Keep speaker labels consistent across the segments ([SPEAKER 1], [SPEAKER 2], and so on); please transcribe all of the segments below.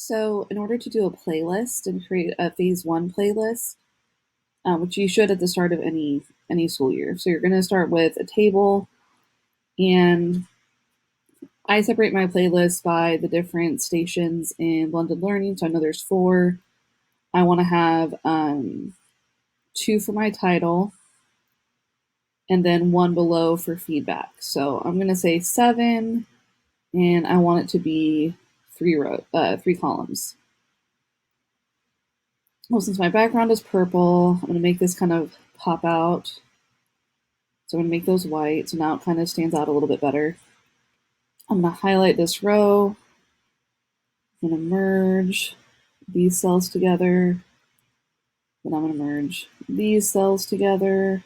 [SPEAKER 1] So in order to do a playlist and create a phase one playlist, which you should at the start of any school year. So you're going to start with a table, and I separate my playlist by the different stations in blended learning. So I know there's four. I want to have two for my title, and then one below for feedback. So I'm going to say 7, and I want it to be 3 columns. Well, since my background is purple, I'm going to make this kind of pop out. So I'm going to make those white. So now it kind of stands out a little bit better. I'm going to highlight this row. I'm going to merge these cells together. Then I'm going to merge these cells together.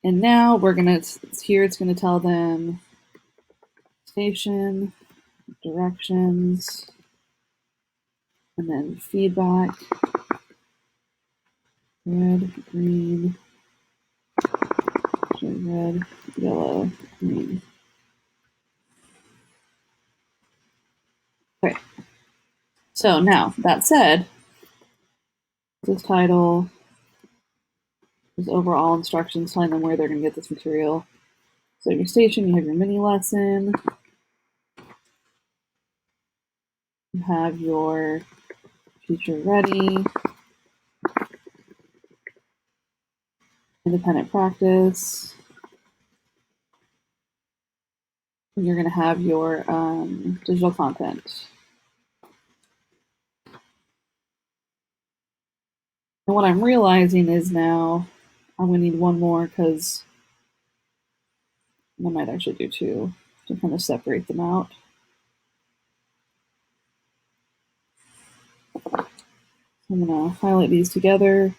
[SPEAKER 1] And now we're going to, here it's going to tell them station, directions, and then feedback, red, green, red, yellow, green. Okay. So now, that said, this title is overall instructions telling them where they're going to get this material. So your station, you have your mini lesson, you have your future ready, independent practice, and you're going to have your digital content. And what I'm realizing is now I'm going to need one more because I might actually do 2 to kind of separate them out. I'm going to highlight these together,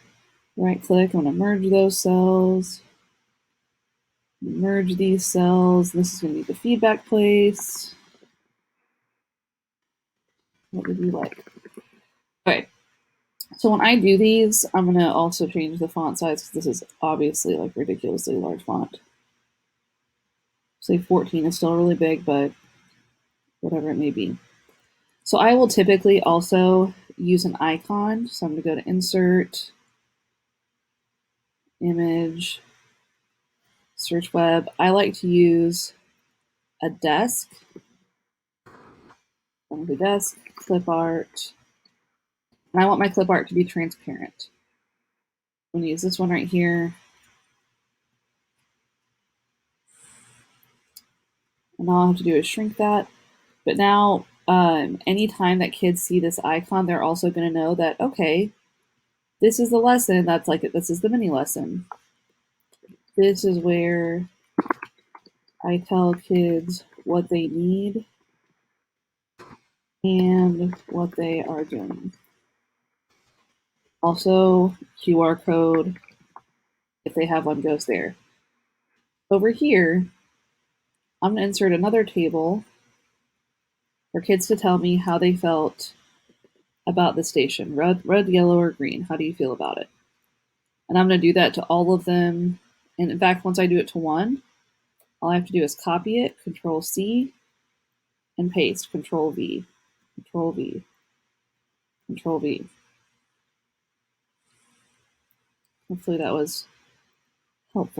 [SPEAKER 1] right click, I'm going to merge those cells, merge these cells. This is going to be the feedback place. What would you like? Okay. So when I do these, I'm going to also change the font size because this is obviously like ridiculously large font. Say 14 is still really big, but whatever it may be. So I will typically also use an icon. So I'm going to go to Insert, Image, Search Web. I like to use a desk. On the desk, clip art. And I want my clip art to be transparent. I'm going to use this one right here. And all I have to do is shrink that. But now, anytime that kids see this icon, they're also going to know that, okay, this is the lesson. That's like, this is the mini lesson. This is where I tell kids what they need and what they are doing. Also, QR code, if they have one, goes there. Over here, I'm going to insert another table for kids to tell me how they felt about the station. Red, yellow, or green. How do you feel about it? And I'm going to do that to all of them. And in fact, once I do it to one, all I have to do is copy it, Control C, and paste, Control V, Control V, Control V. Hopefully that was helpful.